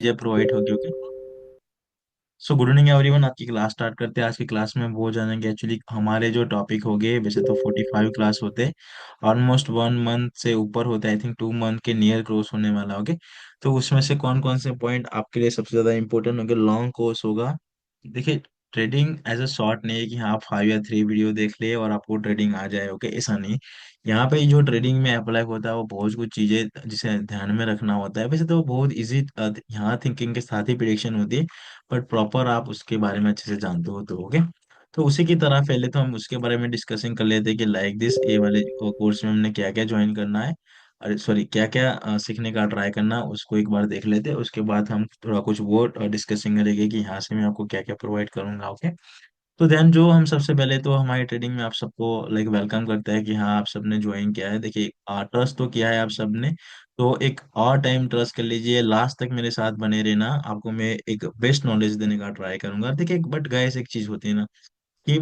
चीजें प्रोवाइड होगी। Okay, so good evening everyone. आपकी क्लास स्टार्ट करते हैं। आज की क्लास में हम वो जानेंगे एक्चुअली हमारे जो टॉपिक हो गए, वैसे तो 45 क्लास होते हैं, ऑलमोस्ट 1 मंथ से ऊपर होता है, आई थिंक 2 मंथ के नियर क्रॉस होने वाला। ओके, तो उसमें से कौन कौन से पॉइंट आपके लिए सबसे ज्यादा इंपॉर्टेंट होंगे। लॉन्ग कोर्स होगा। देखिए, ट्रेडिंग एज अ शॉर्ट नहीं है कि हाँ आप 5 या 3 वीडियो देख लिए और आपको ट्रेडिंग आ जाए। ओके, ऐसा नहीं। यहाँ पे जो ट्रेडिंग में अप्लाई होता है वो बहुत कुछ चीजें जिसे ध्यान में रखना होता है। वैसे तो वो बहुत इजी यहाँ थिंकिंग के साथ ही प्रिडिक्शन होती है, बट प्रॉपर आप उसके बारे में अच्छे से जानते हो तो। ओके, तो उसी की तरह पहले तो हम उसके बारे में डिस्कसिंग कर लेते हैं कि लाइक दिस ए वाले कोर्स में हमने क्या क्या ज्वाइन करना है, अरे सॉरी क्या क्या सीखने का ट्राई करना, उसको एक बार देख लेते हैं। उसके बाद हम थोड़ा कुछ वो डिस्कसिंग करेंगे कि यहाँ से मैं आपको क्या क्या प्रोवाइड करूंगा। ओके, तो देन जो हम सबसे पहले तो हमारी ट्रेडिंग में आप सबको लाइक वेलकम करते हैं कि हाँ आप सबने ज्वाइन किया है। देखिए, ट्रस्ट तो किया है आप सबने, तो एक और टाइम ट्रस्ट कर लीजिए, लास्ट तक मेरे साथ बने रहना। आपको मैं एक बेस्ट नॉलेज देने का ट्राई करूंगा। देखिए, बट गाइस एक चीज होती है ना कि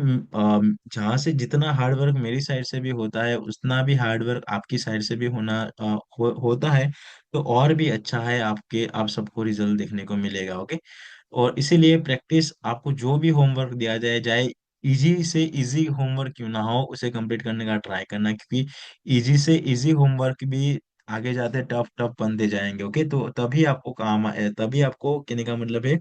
जहाँ से जितना हार्ड वर्क मेरी साइड से भी होता है उतना भी हार्ड वर्क आपकी साइड से भी होता है, तो और भी अच्छा है, आपके आप सबको रिजल्ट देखने को मिलेगा। ओके, और इसीलिए प्रैक्टिस, आपको जो भी होमवर्क दिया जाए, चाहे इजी से इजी होमवर्क क्यों ना हो, उसे कंप्लीट करने का ट्राई करना, क्योंकि इजी से इजी होमवर्क भी आगे जाते टफ टफ बनते जाएंगे। ओके, तो तभी आपको काम आए, तभी आपको कहने का मतलब है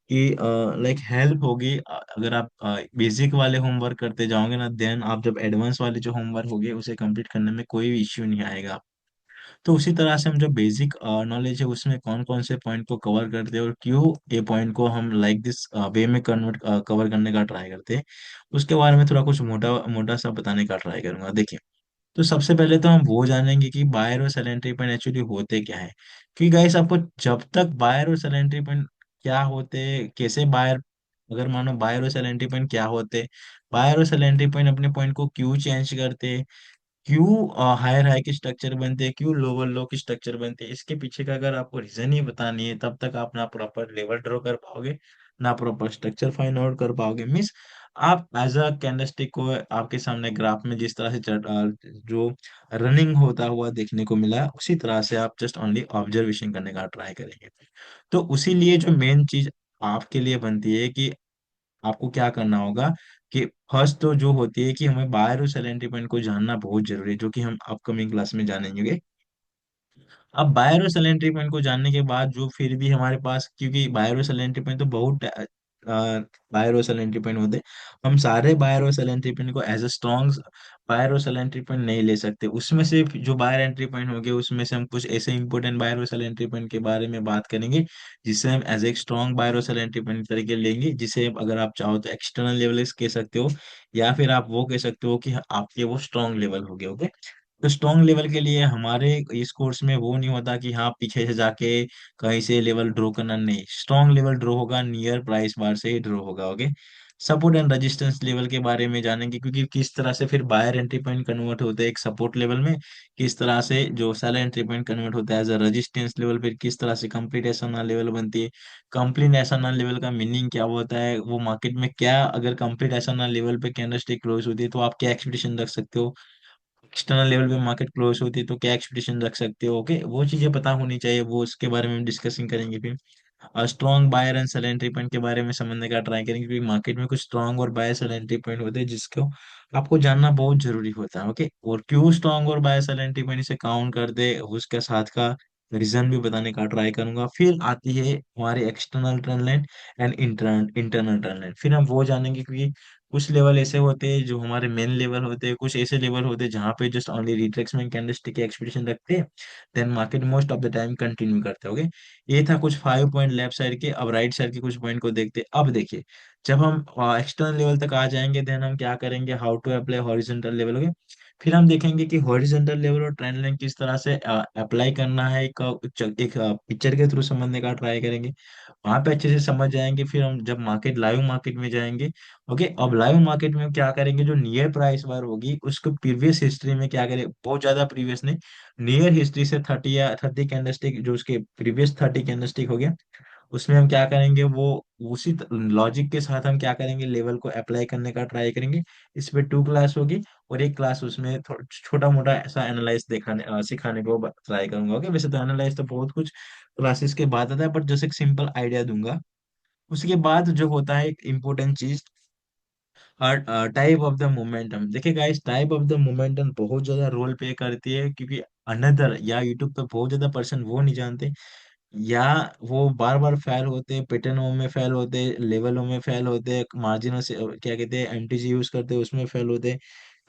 कि लाइक हेल्प होगी। अगर आप बेसिक वाले होमवर्क करते जाओगे ना, देन आप जब एडवांस वाले जो होमवर्क होगे उसे कंप्लीट करने में कोई भी इश्यू नहीं आएगा। तो उसी तरह से हम जो बेसिक नॉलेज है उसमें कौन कौन से पॉइंट को कवर करते हैं और क्यों ये पॉइंट को हम लाइक दिस वे में कन्वर्ट कवर करने का ट्राई करते हैं, उसके बारे में थोड़ा कुछ मोटा मोटा सा बताने का ट्राई करूंगा। देखिए, तो सबसे पहले तो हम वो जानेंगे कि बायर और सेल एंट्री पॉइंट एक्चुअली होते क्या है। क्योंकि गाइस आपको जब तक बायर और सेल एंट्री पॉइंट क्या होते, कैसे बायर, अगर मानो बायर और सेल एंट्री पॉइंट क्या होते, बायर और सेल एंट्री पॉइंट अपने पॉइंट को क्यों चेंज करते, क्यों हायर हाई की स्ट्रक्चर बनते हैं, क्यों लोअर लो की स्ट्रक्चर बनते हैं, इसके पीछे का अगर आपको रीजन ही बतानी है, तब तक आप ना प्रॉपर लेवल ड्रॉ कर पाओगे, ना प्रॉपर स्ट्रक्चर फाइंड आउट कर पाओगे। मीन्स आप एज अ कैंडलस्टिक को आपके सामने ग्राफ में जिस तरह से जो रनिंग होता हुआ देखने को मिला है, उसी तरह से आप जस्ट ओनली ऑब्जर्वेशन करने का ट्राई करेंगे। तो उसी लिए जो मेन चीज आपके लिए बनती है कि आपको क्या करना होगा कि फर्स्ट तो जो होती है कि हमें बायर और सेल एंट्री पॉइंट को जानना बहुत जरूरी है, जो कि हम अपकमिंग क्लास में जानेंगे। अब बायर और सेल एंट्री पॉइंट को जानने के बाद जो फिर भी हमारे पास, क्योंकि बायर और सेल एंट्री पॉइंट तो बहुत बायर और सेल एंट्री पॉइंट होते हैं, हम सारे बायर और सेल एंट्री पॉइंट को एज अ स्ट्रॉन्ग बायर और सेल एंट्री पॉइंट नहीं ले सकते। उसमें से जो बायर एंट्री पॉइंट होंगे उसमें से हम कुछ ऐसे इंपॉर्टेंट बायर और सेल एंट्री पॉइंट के बारे में बात करेंगे, जिसे हम एज एक स्ट्रॉन्ग बायर और सेल एंट्री पॉइंट तरीके लेंगे, जिसे अगर आप चाहो तो एक्सटर्नल लेवल कह सकते हो, या फिर आप वो कह सकते हो कि आपके वो स्ट्रॉन्ग लेवल हो गए। ओके, तो स्ट्रॉन्ग लेवल के लिए हमारे इस कोर्स में वो नहीं होता कि हाँ पीछे से जाके कहीं से लेवल ड्रॉ करना, नहीं, स्ट्रॉन्ग लेवल ड्रॉ होगा नियर प्राइस बार से ही ड्रॉ होगा। Okay, support and resistance level के बारे में जानेंगे, क्योंकि किस तरह से फिर बायर एंट्री पॉइंट कन्वर्ट होते हैं एक सपोर्ट लेवल में, किस तरह से जो सेल एंट्री पॉइंट कन्वर्ट होता है एज अ रेजिस्टेंस लेवल, फिर किस तरह से कंप्लीट एसएनआर लेवल बनती है। कंप्लीट एसएनआर लेवल का मीनिंग क्या होता है, वो मार्केट में क्या, अगर कंप्लीट एसएनआर लेवल पे कैंडलस्टिक क्लोज होती है तो आप क्या एक्सपेक्टेशन रख सकते हो, एक्सटर्नल लेवल पे मार्केट क्लोज होती है तो क्या एक्सपेक्टेशन रख सकते हो। ओके, वो चीजें पता होनी चाहिए, वो उसके बारे में डिस्कसिंग करेंगे फिर। और strong buyer and sell entry point के बारे में समझने का ट्राई करेंगे, क्योंकि मार्केट में कुछ स्ट्रॉन्ग और बायर सेल एंट्री पॉइंट होते हैं जिसको आपको जानना बहुत जरूरी होता है। ओके, और क्यों स्ट्रॉन्ग और बायर सेल एंट्री पॉइंट इसे काउंट कर दे, उसके साथ का रीजन भी बताने का ट्राई करूंगा। फिर आती है हमारी external trend line and internal trend line, फिर हम वो जानेंगे, क्योंकि कुछ लेवल ऐसे होते हैं जो हमारे मेन लेवल होते हैं, कुछ ऐसे लेवल होते हैं जहाँ पे जस्ट ओनली रिट्रेसमेंट कैंडलस्टिक की एक्सपेक्टेशन रखते हैं, then market most of the time continue करते होगे। ये था कुछ 5 पॉइंट लेफ्ट साइड के। अब राइट साइड के कुछ पॉइंट को देखते हैं। अब देखिए, जब हम एक्सटर्नल लेवल तक आ जाएंगे, देन हम क्या करेंगे, how to apply horizontal level. हो, फिर हम देखेंगे कि हॉरिजॉन्टल लेवल और ट्रेंड लाइन किस तरह से अप्लाई करना है, एक पिक्चर के थ्रू समझने का ट्राई करेंगे, वहां पे अच्छे से समझ जाएंगे। फिर हम जब मार्केट लाइव मार्केट में जाएंगे, ओके, अब लाइव मार्केट में क्या करेंगे, जो नियर प्राइस बार होगी उसको प्रीवियस हिस्ट्री में क्या करें, बहुत ज्यादा प्रीवियस नहीं, नियर हिस्ट्री से 30 कैंडलस्टिक, जो उसके प्रीवियस 30 कैंडलस्टिक हो गया, उसमें हम क्या करेंगे, वो उसी लॉजिक के साथ हम क्या करेंगे, लेवल को अप्लाई करने का ट्राई करेंगे। इस पे 2 क्लास होगी, और एक क्लास उसमें छोटा मोटा ऐसा एनालाइज सिखाने को ट्राई करूंगा। ओके, वैसे तो एनालाइज तो बहुत कुछ क्लासेस के बाद आता है, बट जैसे एक सिंपल आइडिया दूंगा। उसके बाद जो होता है एक इम्पोर्टेंट चीज, टाइप ऑफ द मोमेंटम। देखिए guys, type of the momentum बहुत ज्यादा रोल प्ले करती है, क्योंकि अनदर या यूट्यूब पे बहुत ज्यादा पर्सन वो नहीं जानते, या वो बार बार फेल होते, पैटर्नों में फेल होते, लेवलों में फेल होते, मार्जिनों से क्या कहते हैं एमटीजी यूज करते उसमें फेल होते।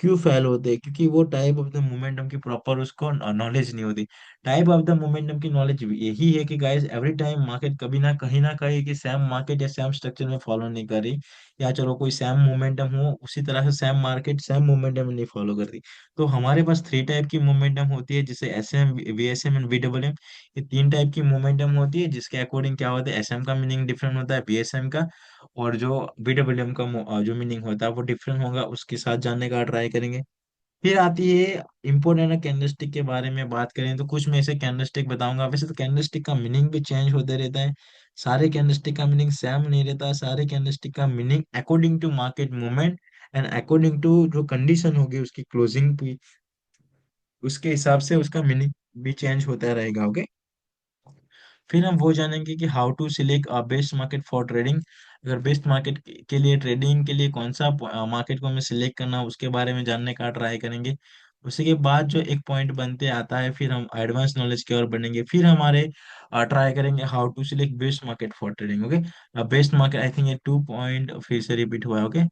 क्यों फेल होते? क्योंकि वो टाइप ऑफ द मोमेंटम की प्रॉपर उसको नॉलेज नहीं होती। टाइप ऑफ द मोमेंटम की नॉलेज यही है कि गाइस एवरी टाइम मार्केट कभी ना कहीं कि सेम मार्केट या सेम स्ट्रक्चर में फॉलो नहीं कर रही, या चलो कोई सेम मोमेंटम हो उसी तरह से सेम मार्केट सेम मोमेंटम नहीं फॉलो कर रही। तो हमारे पास थ्री टाइप की मोमेंटम होती है, जिसे S M, V S M and V double M. ये तीन टाइप की मोमेंटम होती है, जिसके अकॉर्डिंग क्या होता है, एसएम का मीनिंग डिफरेंट होता है बीएसएम का, और जो बीडब्ल्यूएम का जो मीनिंग होता है वो डिफरेंट होगा। उसके साथ जानने का ट्राई करेंगे। फिर आती है इम्पोर्टेंट कैंडलस्टिक के बारे में बात करें तो कुछ मैं ऐसे कैंडलस्टिक बताऊंगा। वैसे तो कैंडलस्टिक का मीनिंग भी चेंज होते रहता है, सारे कैंडलस्टिक का मीनिंग सेम नहीं रहता। सारे कैंडलस्टिक का meaning according to market movement and according to जो कंडीशन होगी उसकी क्लोजिंग भी, उसके हिसाब से उसका मीनिंग भी चेंज होता रहेगा। ओके, फिर हम वो जानेंगे कि how to select best market for trading. अगर बेस्ट मार्केट के लिए, ट्रेडिंग के लिए कौन सा मार्केट को हमें सिलेक्ट करना, उसके बारे में जानने का ट्राई करेंगे। उसी के बाद जो एक पॉइंट बनते आता है, फिर हम एडवांस नॉलेज की ओर बढ़ेंगे। फिर हमारे ट्राई करेंगे how to select best market for trading. Okay, best market I think ये 2 पॉइंट फिर से रिपीट हुआ है। ओके,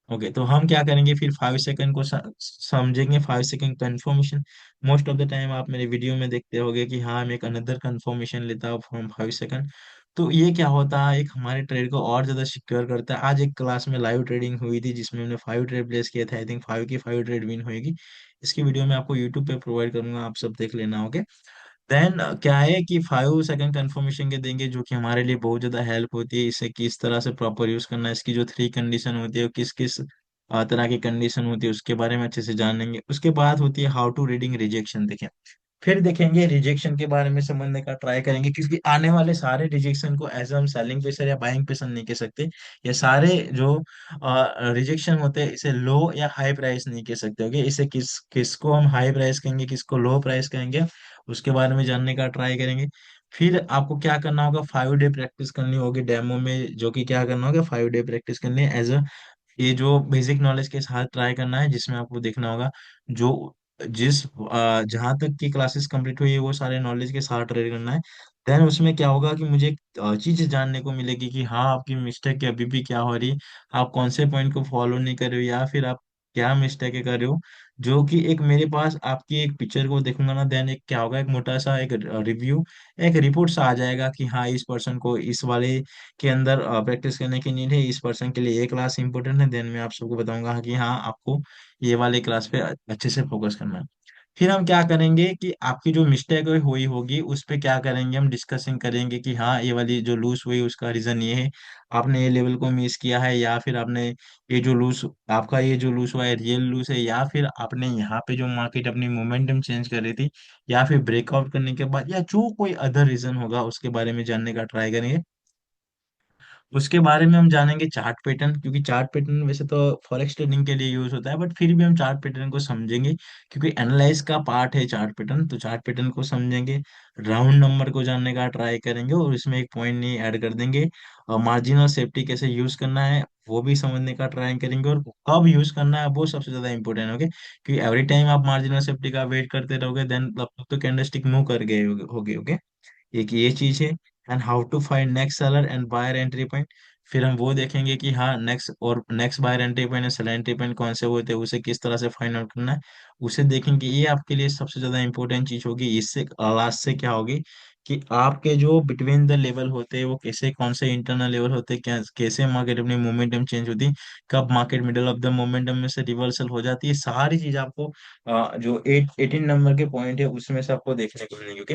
ओके, तो हम क्या करेंगे फिर 5 सेकंड को समझेंगे, 5 second confirmation. Most of the time आप मेरे वीडियो में देखते होंगे कि हाँ मैं एक अनदर कंफर्मेशन लेता हूँ फ्रॉम 5 सेकंड। तो ये क्या होता है, एक हमारे ट्रेड को और ज्यादा सिक्योर करता है। आज एक क्लास में लाइव ट्रेडिंग हुई थी जिसमें हमने 5 ट्रेड प्लेस किए थे, आई थिंक 5 की 5 ट्रेड विन होगी। इसकी वीडियो मैं आपको यूट्यूब पे प्रोवाइड करूंगा, आप सब देख लेना। ओके, देन क्या है कि 5 सेकंड कंफर्मेशन के देंगे, जो कि हमारे लिए बहुत ज्यादा हेल्प होती है। इसे किस तरह से प्रॉपर यूज करना है, इसकी जो 3 कंडीशन होती है, किस किस तरह की कंडीशन होती है, उसके बारे में अच्छे से जानेंगे। उसके बाद होती है हाउ टू रीडिंग रिजेक्शन। देखें, फिर देखेंगे रिजेक्शन के बारे में समझने का ट्राई करेंगे, क्योंकि आने वाले सारे रिजेक्शन को एज हम सेलिंग प्रेशर या बाइंग प्रेशर नहीं कह सकते। ये सारे जो रिजेक्शन होते हैं इसे लो या हाई प्राइस नहीं कह सकते। ओके, इसे किसको हम हाई प्राइस कहेंगे, किसको लो प्राइस कहेंगे, उसके बारे में जानने का ट्राई करेंगे। फिर आपको क्या करना होगा, 5 डे प्रैक्टिस करनी होगी डेमो में, जो कि क्या करना होगा, 5 डे प्रैक्टिस करनी है एज अ, ये जो बेसिक नॉलेज के साथ ट्राई करना है, जिसमें आपको देखना होगा जो जहां तक की क्लासेस कंप्लीट हुई है वो सारे नॉलेज के साथ ट्राई करना है। देन उसमें क्या होगा कि मुझे एक चीज जानने को मिलेगी कि हाँ आपकी मिस्टेक अभी भी क्या हो रही है, आप कौन से पॉइंट को फॉलो नहीं कर रहे हो, या फिर आप क्या मिस्टेक कर रहे हो। जो कि एक मेरे पास आपकी एक पिक्चर को देखूंगा ना, देन एक क्या होगा, एक मोटा सा एक रिव्यू, एक रिपोर्ट सा आ जाएगा कि हाँ इस पर्सन को इस वाले के अंदर प्रैक्टिस करने की नीड है, इस पर्सन के लिए ये क्लास इंपॉर्टेंट है। देन मैं आप सबको बताऊंगा कि हाँ आपको ये वाले क्लास पे अच्छे से फोकस करना है। फिर हम क्या करेंगे कि आपकी जो मिस्टेक हुई होगी उस पे क्या करेंगे, हम डिस्कसिंग करेंगे कि हाँ ये वाली जो लूज हुई उसका रीजन ये है, आपने ये लेवल को मिस किया है, या फिर आपने ये जो लूज, आपका ये जो लूज हुआ है रियल लूज है, या फिर आपने यहाँ पे जो मार्केट अपनी मोमेंटम चेंज कर रही थी, या फिर ब्रेकआउट करने के बाद, या जो कोई अदर रीजन होगा उसके बारे में जानने का ट्राई करेंगे। उसके बारे में हम जानेंगे चार्ट पैटर्न, क्योंकि चार्ट पैटर्न वैसे तो फॉरेक्स ट्रेडिंग के लिए यूज होता है, बट फिर भी हम चार्ट पैटर्न को समझेंगे क्योंकि एनालाइज का पार्ट है चार्ट पैटर्न। तो चार्ट पैटर्न को समझेंगे, राउंड नंबर को जानने का ट्राई करेंगे, और इसमें एक पॉइंट नहीं ऐड कर देंगे। और मार्जिन और सेफ्टी कैसे यूज करना है वो भी समझने का ट्राई करेंगे, और कब यूज करना है वो सबसे ज्यादा इंपॉर्टेंट है। क्योंकि एवरी टाइम आप मार्जिन और सेफ्टी का वेट करते रहोगे, देन तब तक तो कैंडलस्टिक मूव कर गए होगे। ओके, एक ये चीज है। And how to find next seller and buyer entry point. फिर हम वो देखेंगे कि हाँ नेक्स्ट बायर एंट्री पॉइंट और सेलर एंट्री पॉइंट कौन से होते हैं, उसे किस तरह से फाइंड आउट करना है, उसे देखेंगे। ये आपके लिए सबसे ज्यादा इंपॉर्टेंट चीज होगी। इससे लास्ट से क्या होगी कि आपके जो बिटवीन द लेवल होते हैं वो कैसे, कौन से इंटरनल लेवल होते हैं, क्या कैसे मार्केट अपनी मोमेंटम चेंज होती है, कब market middle of the momentum में से रिवर्सल हो जाती है, सारी चीज आपको जो 18 नंबर के पॉइंट है उसमें से आपको देखने को मिलेंगे। Okay,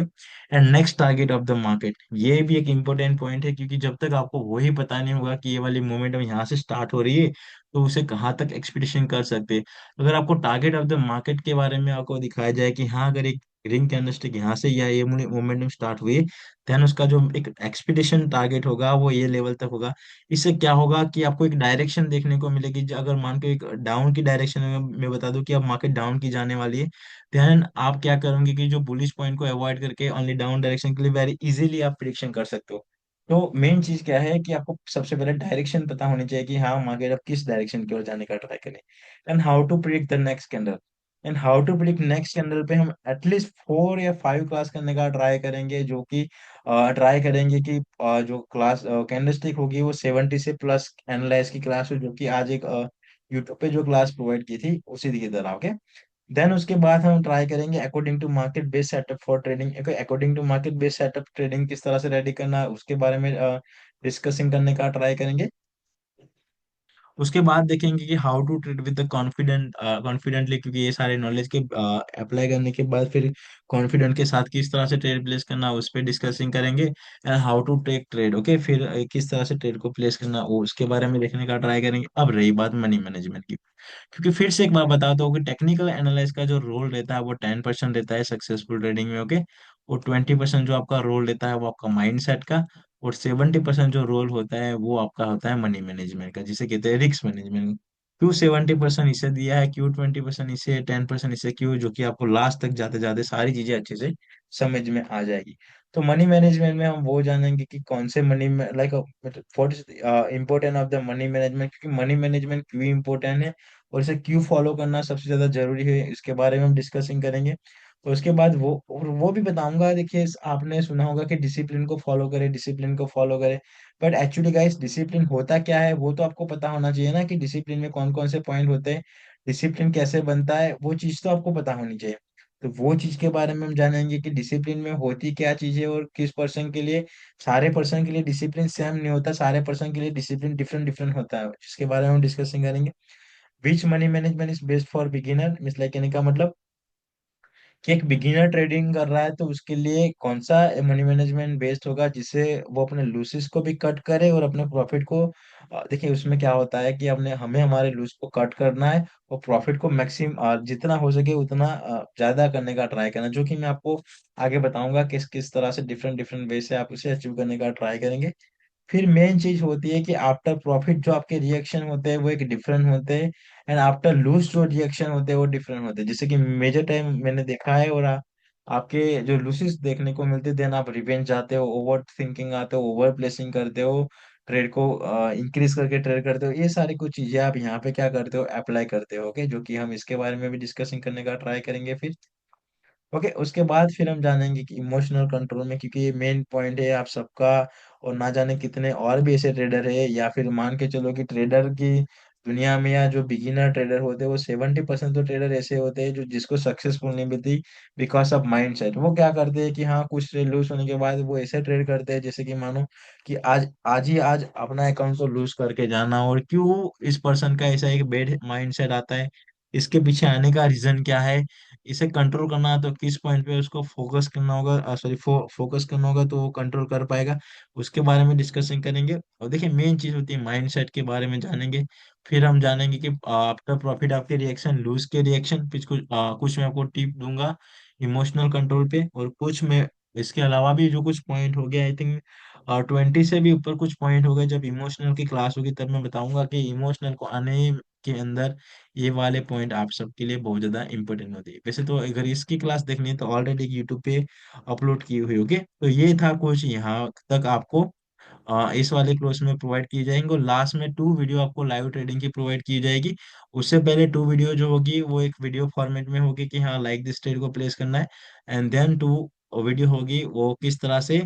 and next target of the market, ये भी एक इंपॉर्टेंट पॉइंट है, क्योंकि जब तक आपको वही पता नहीं होगा कि ये वाली मोमेंटम यहाँ से स्टार्ट हो रही है तो उसे कहाँ तक एक्सपेक्टेशन कर सकते हैं। अगर आपको टारगेट ऑफ द मार्केट के बारे में आपको दिखाया जाए कि हाँ अगर एक ग्रीन कैंडलस्टिक यहाँ से या ये मोमेंटम स्टार्ट हुई, देन उसका जो एक एक्सपेक्टेशन टारगेट होगा वो ये लेवल तक होगा। इससे क्या होगा कि आपको एक डायरेक्शन देखने को मिलेगी। अगर मान के एक डाउन की डायरेक्शन में मैं बता दूं कि अब मार्केट डाउन की जाने वाली है, देन आप क्या करोगे कि जो बुलिश पॉइंट को अवॉइड करके ओनली डाउन डायरेक्शन के लिए वेरी इजीली आप प्रिडिक्शन कर सकते हो। तो मेन चीज क्या है कि आपको सबसे पहले डायरेक्शन पता होनी चाहिए कि हाँ मार्केट अब किस डायरेक्शन की ओर जाने का ट्राई करें, and how to predict the next candle. And how to predict next candle पे हम एटलीस्ट 4 या 5 क्लास करने का ट्राई करेंगे, जो कि ट्राई करेंगे कि जो क्लास कैंडलस्टिक होगी वो 70 से प्लस एनालाइज की क्लास हो, जो कि आज एक यूट्यूब पे जो क्लास प्रोवाइड की थी उसी की तरह। ओके, देन उसके बाद हम ट्राई करेंगे according to market based setup for trading. According to market based setup trading किस तरह से रेडी करना है उसके बारे में डिस्कसिंग करने का ट्राई करेंगे। उसके बाद देखेंगे कि how to trade with the confidently, क्योंकि ये सारे नॉलेज के अप्लाई करने के बाद फिर कॉन्फिडेंट के साथ किस तरह से ट्रेड प्लेस करना उस पर डिस्कसिंग करेंगे। And how to take trade, okay, फिर किस तरह से ट्रेड को प्लेस करना वो उसके बारे में देखने का ट्राई करेंगे। अब रही बात मनी मैनेजमेंट की, क्योंकि फिर से एक बार बता दो कि टेक्निकल एनालिस्ट का जो रोल रहता है वो 10% रहता है सक्सेसफुल ट्रेडिंग में, ओके। और 20% जो आपका रोल रहता है वो आपका माइंड सेट का, और 70% जो रोल होता है वो आपका होता है मनी मैनेजमेंट का, जिसे कहते हैं रिस्क मैनेजमेंट। क्यों 70% इसे दिया है, क्यों 20% इसे, 10% इसे, क्यों, जो कि आपको लास्ट तक जाते जाते सारी चीजें अच्छे से समझ में आ जाएगी। तो मनी मैनेजमेंट में हम वो जानेंगे कि कौन से मनी में like what is important of the money management, क्योंकि मनी मैनेजमेंट क्यों इम्पोर्टेंट है और इसे क्यों फॉलो करना सबसे ज्यादा जरूरी है, इसके बारे में हम डिस्कसिंग करेंगे। और उसके बाद वो भी बताऊंगा। देखिए आपने सुना होगा कि डिसिप्लिन को फॉलो करें, डिसिप्लिन को फॉलो करें, बट एक्चुअली गाइस डिसिप्लिन होता क्या है वो तो आपको पता होना चाहिए ना, कि डिसिप्लिन में कौन कौन से पॉइंट होते हैं, डिसिप्लिन कैसे बनता है, वो चीज तो आपको पता होनी चाहिए। तो वो चीज के बारे में हम जानेंगे कि डिसिप्लिन में होती क्या चीजें और किस पर्सन के लिए। सारे पर्सन के लिए डिसिप्लिन सेम नहीं होता, सारे पर्सन के लिए डिसिप्लिन डिफरेंट डिफरेंट होता है, जिसके बारे में हम डिस्कसिंग करेंगे। विच money management is best for beginner, means like कहने का मतलब कि एक बिगिनर ट्रेडिंग कर रहा है तो उसके लिए कौन सा मनी मैनेजमेंट बेस्ट होगा, जिससे वो अपने लूसेस को भी कट करे और अपने प्रॉफिट को देखिए उसमें क्या होता है कि हमने हमें हमारे लूज को कट करना है और प्रॉफिट को मैक्सिमम जितना हो सके उतना ज्यादा करने का ट्राई करना, जो कि मैं आपको आगे बताऊंगा किस किस तरह से डिफरेंट डिफरेंट वे से आप उसे अचीव करने का ट्राई करेंगे। फिर मेन चीज होती है कि आफ्टर प्रॉफिट जो आपके रिएक्शन होते हैं वो एक डिफरेंट होते हैं, एंड आफ्टर लूज जो रिएक्शन होते हैं वो डिफरेंट होते हैं। जैसे कि मेजर टाइम मैंने देखा है, और आपके जो लूसेस देखने को मिलते हैं, देन आप रिवेंज जाते हो, ओवर थिंकिंग आते हो, ओवर प्लेसिंग करते हो, ट्रेड को इंक्रीज करके ट्रेड करते हो। ये सारी कुछ चीजें आप यहाँ पे क्या करते हो, अप्लाई करते हो, ओके, जो कि हम इसके बारे में भी डिस्कसिंग करने का ट्राई करेंगे फिर। ओके, उसके बाद फिर हम जानेंगे कि इमोशनल कंट्रोल में, क्योंकि ये मेन पॉइंट है आप सबका, और ना जाने कितने और भी ऐसे ट्रेडर है, या फिर मान के चलो कि ट्रेडर की दुनिया में या जो बिगिनर ट्रेडर होते हैं वो 70% तो ट्रेडर ऐसे होते हैं जो जिसको सक्सेसफुल नहीं मिलती बिकॉज ऑफ माइंड सेट। वो क्या करते हैं कि हाँ कुछ ट्रेड लूज होने के बाद वो ऐसे ट्रेड करते हैं जैसे कि मानो कि आज आज ही आज अपना अकाउंट को लूज करके जाना। और क्यों इस पर्सन का ऐसा एक बैड माइंड सेट आता है, इसके पीछे आने का रीजन क्या है, इसे कंट्रोल करना है तो किस पॉइंट पे उसको फोकस करना होगा, सॉरी फोकस करना होगा तो वो कंट्रोल कर पाएगा, उसके बारे में डिस्कसिंग करेंगे। और देखिए मेन चीज होती है माइंड सेट के बारे में जानेंगे। फिर हम जानेंगे कि आफ्टर प्रॉफिट आपके रिएक्शन, लूज के रिएक्शन, कुछ मैं आपको टिप दूंगा इमोशनल कंट्रोल पे, और कुछ में इसके अलावा भी जो कुछ पॉइंट हो गया, आई थिंक 20 से भी ऊपर कुछ पॉइंट हो गए। जब इमोशनल की क्लास होगी तब मैं बताऊंगा कि इमोशनल को आने के अंदर ये वाले पॉइंट आप सबके लिए बहुत ज्यादा इंपॉर्टेंट होते हैं। वैसे तो अगर इसकी क्लास देखनी है तो ऑलरेडी यूट्यूब पे अपलोड की हुई होगी। तो ये था कुछ यहाँ तक आपको इस वाले कोर्स में प्रोवाइड की जाएंगे, और लास्ट में 2 वीडियो आपको लाइव ट्रेडिंग की प्रोवाइड की जाएगी। उससे पहले 2 वीडियो जो होगी वो एक वीडियो फॉर्मेट में होगी कि हाँ लाइक दिस ट्रेड को प्लेस करना है, एंड देन 2 वीडियो होगी वो किस तरह से,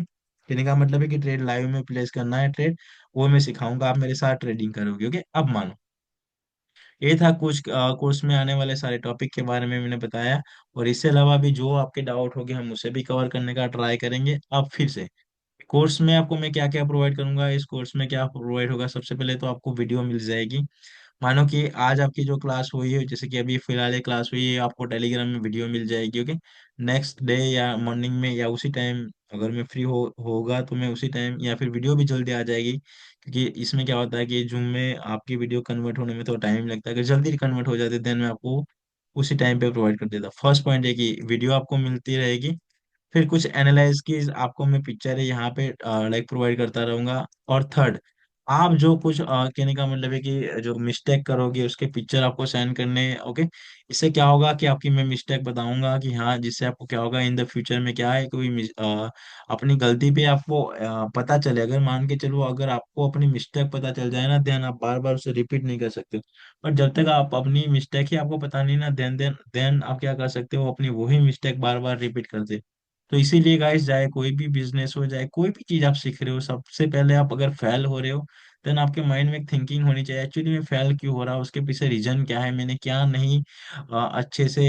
कहने का मतलब है कि ट्रेड लाइव में प्लेस करना है ट्रेड, वो मैं सिखाऊंगा, आप मेरे साथ ट्रेडिंग करोगे, ओके। अब मानो ये था कुछ कोर्स में आने वाले सारे टॉपिक के बारे में मैंने बताया, और इससे अलावा भी जो आपके डाउट होंगे हम उसे भी कवर करने का ट्राई करेंगे। अब फिर से कोर्स में आपको मैं क्या क्या प्रोवाइड करूंगा, इस कोर्स में क्या प्रोवाइड होगा, सबसे पहले तो आपको वीडियो मिल जाएगी। मानो कि आज आपकी जो क्लास हुई है, जैसे कि अभी फिलहाल ये क्लास हुई है, आपको टेलीग्राम में वीडियो मिल जाएगी, ओके। नेक्स्ट डे या मॉर्निंग में या उसी टाइम अगर मैं फ्री होगा तो मैं उसी टाइम, या फिर वीडियो भी जल्दी आ जाएगी, क्योंकि इसमें क्या होता है कि जूम में आपकी वीडियो कन्वर्ट होने में तो टाइम लगता है। अगर जल्दी कन्वर्ट हो जाती है देन मैं आपको उसी टाइम पे प्रोवाइड कर देता। फर्स्ट पॉइंट है कि वीडियो आपको मिलती रहेगी। फिर कुछ एनालाइज की आपको मैं पिक्चर है यहाँ पे लाइक प्रोवाइड करता रहूंगा। और थर्ड, आप जो कुछ कहने का मतलब है कि जो मिस्टेक करोगे उसके पिक्चर आपको सेंड करने। ओके, इससे क्या होगा कि आपकी मैं मिस्टेक बताऊंगा कि हाँ, जिससे आपको क्या होगा इन द फ्यूचर में क्या है, कोई अपनी गलती पे आपको पता चले। अगर मान के चलो, अगर आपको अपनी मिस्टेक पता चल जाए ना, देन आप बार बार उसे रिपीट नहीं कर सकते। पर जब तक आप अपनी मिस्टेक ही आपको पता नहीं ना, देन आप क्या कर सकते हो, अपनी वही मिस्टेक बार बार रिपीट करते। तो इसीलिए गाइस, चाहे कोई भी बिजनेस हो, चाहे कोई भी चीज आप सीख रहे हो, सबसे पहले आप अगर फेल हो रहे हो, देन आपके माइंड में एक थिंकिंग होनी चाहिए, एक्चुअली मैं फेल क्यों हो रहा हूँ, उसके पीछे रीजन क्या है, मैंने क्या नहीं अच्छे से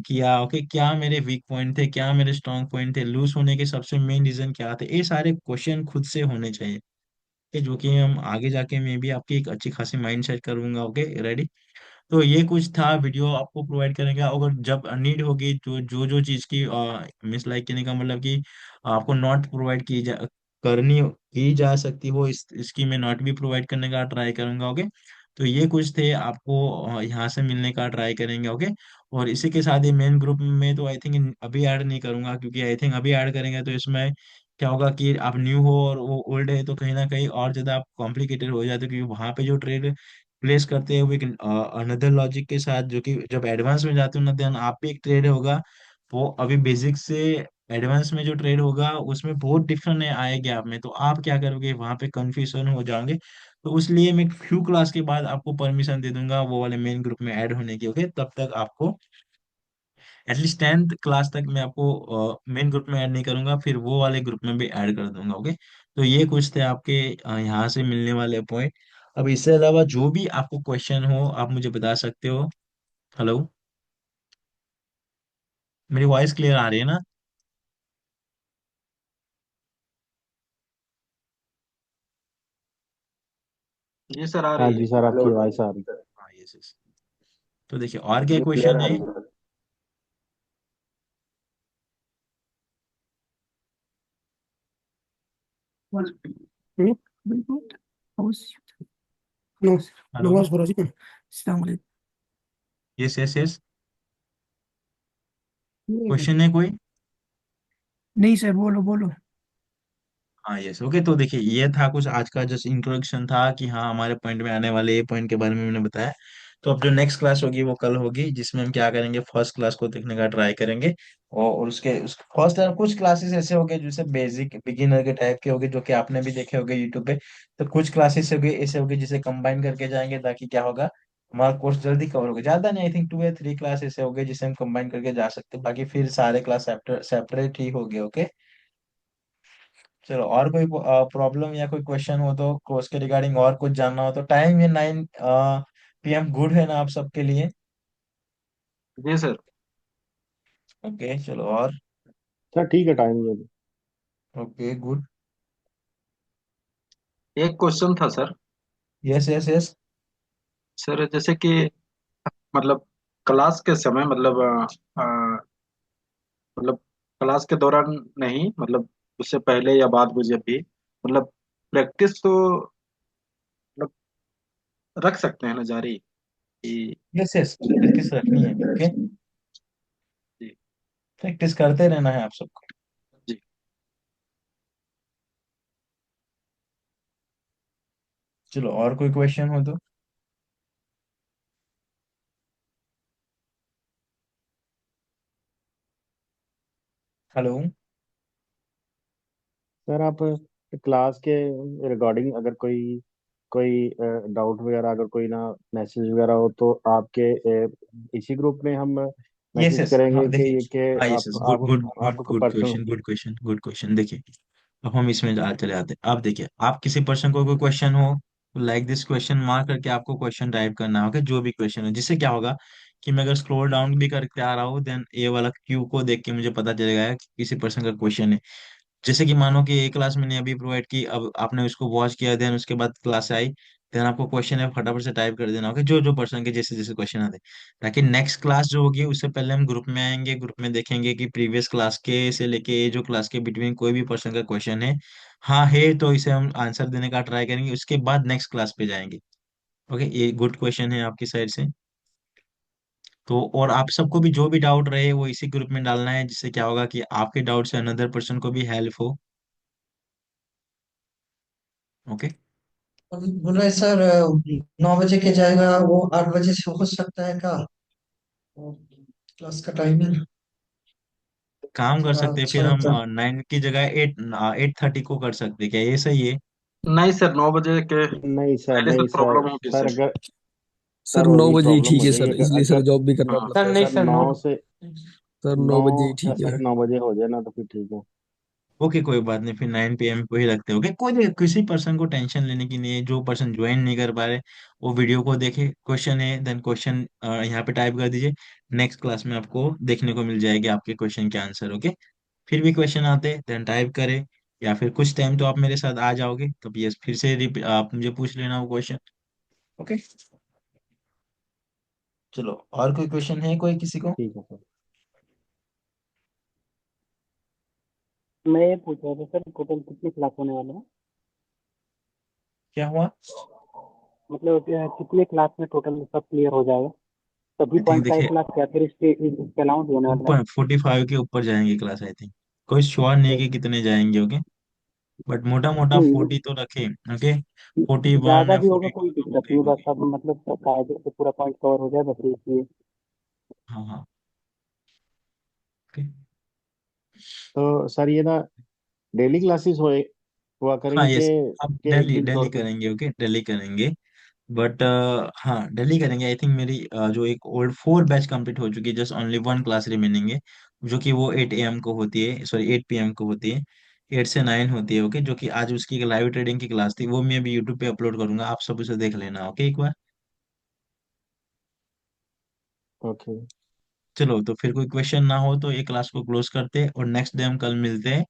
किया। ओके, क्या मेरे वीक पॉइंट थे, क्या मेरे स्ट्रॉन्ग पॉइंट थे, लूज होने के सबसे मेन रीजन क्या थे, ये सारे क्वेश्चन खुद से होने चाहिए। कि जो कि हम आगे जाके मैं भी आपकी एक अच्छी खासी माइंड सेट करूंगा। Okay, ready. तो ये कुछ था, वीडियो आपको प्रोवाइड करेंगे, अगर जब नीड होगी जो जो जो चीज़ की मिस लाइक करने का मतलब कि आपको नोट प्रोवाइड की जा सकती हो, इसकी मैं नोट भी प्रोवाइड करने का ट्राई करूंगा। ओके, तो ये कुछ थे, आपको यहाँ से मिलने का ट्राई करेंगे। ओके, और इसी के साथ ही मेन ग्रुप में तो आई थिंक अभी ऐड नहीं करूंगा, क्योंकि आई थिंक अभी ऐड करेंगे तो इसमें क्या होगा कि आप न्यू हो और वो ओल्ड है, तो कहीं ना कहीं और ज्यादा आप कॉम्प्लिकेटेड हो जाते हो, क्योंकि वहां पे जो ट्रेड प्लेस करते हैं वो एक अनदर लॉजिक के साथ, जो कि जब एडवांस में जाते हो ना, देन आप भी एक ट्रेड होगा, वो अभी बेसिक से एडवांस में जो ट्रेड होगा उसमें बहुत डिफरेंट आएगी आप में, तो आप क्या करोगे, वहां पे कंफ्यूजन हो जाओगे। तो उसलिए मैं फ्यू क्लास के बाद आपको परमिशन दे दूंगा वो वाले मेन ग्रुप में ऐड होने की। ओके, तब तक आपको एटलीस्ट 10th क्लास तक मैं आपको मेन ग्रुप में ऐड नहीं करूंगा, फिर वो वाले ग्रुप में भी ऐड कर दूंगा। ओके, तो ये कुछ थे आपके यहाँ से मिलने वाले पॉइंट। अब इससे अलावा जो भी आपको क्वेश्चन हो, आप मुझे बता सकते हो। हेलो, मेरी वॉइस क्लियर आ रही है ना? जी सर, आ हाँ रही है। जी सर, आपकी आवाज़ आ रही है। हाँ, यस यस। तो देखिए, और क्या जी क्लियर क्वेश्चन आ है? रही है सर। हम्म, बिल्कुल। अवश्य। हेलो, नवाज फराजी कौन? अस्सलाम वालेकुम। Yes yes yes. नहीं क्वेश्चन है कोई? नहीं सर, बोलो बोलो। हाँ, यस। ओके, तो देखिए, ये था कुछ आज का जस्ट इंट्रोडक्शन था कि हाँ, हमारे पॉइंट में आने वाले ये पॉइंट के बारे में मैंने बताया। तो अब जो नेक्स्ट क्लास होगी वो कल होगी, जिसमें हम क्या करेंगे, फर्स्ट क्लास को देखने का ट्राई करेंगे। और उस फर्स्ट कुछ क्लासेस ऐसे होंगे जैसे बेसिक बिगिनर के टाइप के होंगे, जो कि आपने भी देखे होंगे यूट्यूब पे। तो कुछ क्लासेस होंगे ऐसे होंगे जिसे कंबाइन करके जाएंगे, ताकि क्या होगा, हमारा कोर्स जल्दी कवर होगा। ज्यादा नहीं, आई थिंक 2 या 3 क्लास ऐसे होंगे जिसे हम कंबाइन करके जा सकते हैं, बाकी फिर सारे क्लास सेपरेट ही होंगे। ओके, चलो, और कोई प्रॉब्लम या कोई क्वेश्चन हो तो कोर्स के रिगार्डिंग, और कुछ जानना हो तो, टाइम ये 9 PM गुड है ना आप सबके लिए? जी सर। ओके, चलो, और सर ठीक है, टाइम ये। Okay, good. एक क्वेश्चन था sir. Yes yes yes. Sir जैसे कि मतलब क्लास के समय मतलब क्लास के दौरान नहीं, मतलब उससे पहले या बाद में जब भी मतलब प्रैक्टिस तो मतलब रख सकते हैं ना जारी कि। यस यस, प्रैक्टिस रखनी है। ओके, जी। प्रैक्टिस करते रहना है आप सबको। जी। चलो, और कोई क्वेश्चन हो तो। हेलो। सर आप क्लास के रिगार्डिंग अगर कोई कोई डाउट वगैरह, अगर कोई ना मैसेज वगैरह हो तो आपके इसी ग्रुप में हम यस मैसेज यस, हाँ करेंगे कि देखिए। ये कि हाँ, यस यस, आप गुड गुड आप गुड आपको good personal. Question, good question, good question. देखिए, अब हम इसमें चले आते हैं। आप देखिए, आप किसी पर्सन को कोई क्वेश्चन हो, लाइक दिस क्वेश्चन मार्क करके आपको क्वेश्चन टाइप करना होगा, जो भी क्वेश्चन हो, जिससे क्या होगा कि मैं अगर स्क्रॉल डाउन भी करके आ रहा हूँ, देन ये वाला क्यू को देख के मुझे पता चलेगा कि किसी पर्सन का क्वेश्चन है। जैसे कि मानो कि एक क्लास मैंने अभी प्रोवाइड की, अब आपने उसको वॉच किया, देन उसके बाद क्लास आई, देन आपको क्वेश्चन है फटाफट से टाइप कर देना होगा, जो जो पर्सन के जैसे जैसे क्वेश्चन आते हैं, ताकि नेक्स्ट क्लास जो होगी उससे पहले हम ग्रुप में आएंगे, ग्रुप में देखेंगे कि प्रीवियस क्लास के से लेके ये जो क्लास के बिटवीन कोई भी पर्सन का क्वेश्चन है, हाँ है, तो इसे हम आंसर देने का ट्राई करेंगे, उसके बाद नेक्स्ट क्लास पे जाएंगे। ओके, ये गुड क्वेश्चन है आपकी साइड से। तो और आप सबको भी जो भी डाउट रहे वो इसी ग्रुप में डालना है, जिससे क्या होगा कि आपके डाउट से अनदर पर्सन को भी हेल्प हो। ओके। बोल रहे सर 9 बजे के जाएगा वो 8 बजे से हो सकता है क्या क्लास का टाइमिंग? काम कर सकते हैं, फिर अच्छा हम अच्छा। 9 की जगह 8:30 को कर सकते हैं, क्या ये सही है? नहीं सर, 9 बजे के नहीं सर, पहले से नहीं सर। प्रॉब्लम होगी सर सर। अगर सर सर नौ वही बजे ही प्रॉब्लम ठीक हो है जाएगी सर, अगर इसलिए सर अगर जॉब भी करना हाँ पड़ता सर है। नहीं सर सर, नो। 9 से सर 9 बजे ही 9 ठीक है। अगर 9 बजे हो जाए ना तो फिर ठीक है। ओके, कोई बात नहीं, फिर 9 PM को ही रखते हो। कोई नहीं, किसी पर्सन को टेंशन लेने की नहीं है। जो पर्सन ज्वाइन नहीं कर पा रहे वो वीडियो को देखे, क्वेश्चन है देन क्वेश्चन यहाँ पे टाइप कर दीजिए। नेक्स्ट क्लास में आपको देखने को मिल जाएगी आपके क्वेश्चन के आंसर। ओके। फिर भी क्वेश्चन आते देन टाइप करें, या फिर कुछ टाइम तो आप मेरे साथ आ जाओगे तब ये फिर से आप मुझे पूछ लेना वो क्वेश्चन। ओके। चलो, और कोई क्वेश्चन है कोई किसी को? ठीक है सर। मैं ये पूछ रहा था सर, टोटल कितनी क्लास होने वाले हैं? क्या हुआ? मतलब कितने क्लास में टोटल सब क्लियर हो जाएगा? सभी आई थिंक पॉइंट का एक देखिए, क्लास या फिर इसके अलावा भी होने वाला है? ऊपर 45 के ऊपर जाएंगे क्लास आई थिंक। कोई श्योर नहीं है कि कितने जाएंगे। ओके, बट मोटा मोटा नहीं, 40 तो रखे। ओके, 41 ज्यादा या भी होगा कोई 42 दिक्कत होंगे। नहीं, बस ओके। अब मतलब सब कायदे से पूरा पॉइंट कवर हो जाए बस इसलिए। हाँ हाँ। ओके। तो सर ये ना डेली क्लासेस हुआ हाँ करेंगे यस, कि आप एक डेली दिन छोड़ डेली के? करेंगे। ओके, डेली करेंगे। बट हाँ, डेली करेंगे। आई थिंक मेरी जो एक ओल्ड 4 बैच कंप्लीट हो चुकी है, just only one class remaining है, जो कि वो 8 AM को होती है, सॉरी 8 PM को होती है। 8 से 9 होती है। ओके, जो कि आज उसकी लाइव ट्रेडिंग की क्लास थी, वो मैं भी यूट्यूब पे अपलोड करूंगा, आप सब उसे देख लेना। ओके एक बार। ओके। चलो, तो फिर कोई क्वेश्चन ना हो तो ये क्लास को क्लोज करते हैं और नेक्स्ट डे हम कल मिलते हैं।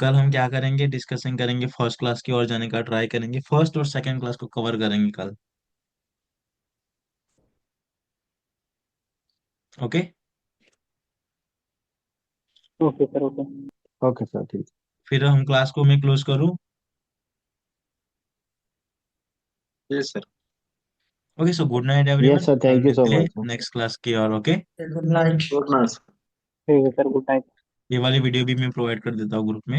कल हम क्या करेंगे, डिस्कशन करेंगे, फर्स्ट क्लास की ओर जाने का ट्राई करेंगे, फर्स्ट और सेकंड क्लास को कवर करेंगे कल। Okay. Okay sir, okay. Okay sir, ठीक। फिर हम क्लास को मैं क्लोज करूँ? जी sir. Okay, so good night yes everyone, sir, कल थैंक यू सो मिलते हैं मच सर। नेक्स्ट क्लास की ओर। Okay. Good night. Good night. ठीक है सर, गुड नाइट। ये वाली वीडियो भी मैं प्रोवाइड कर देता हूँ ग्रुप में।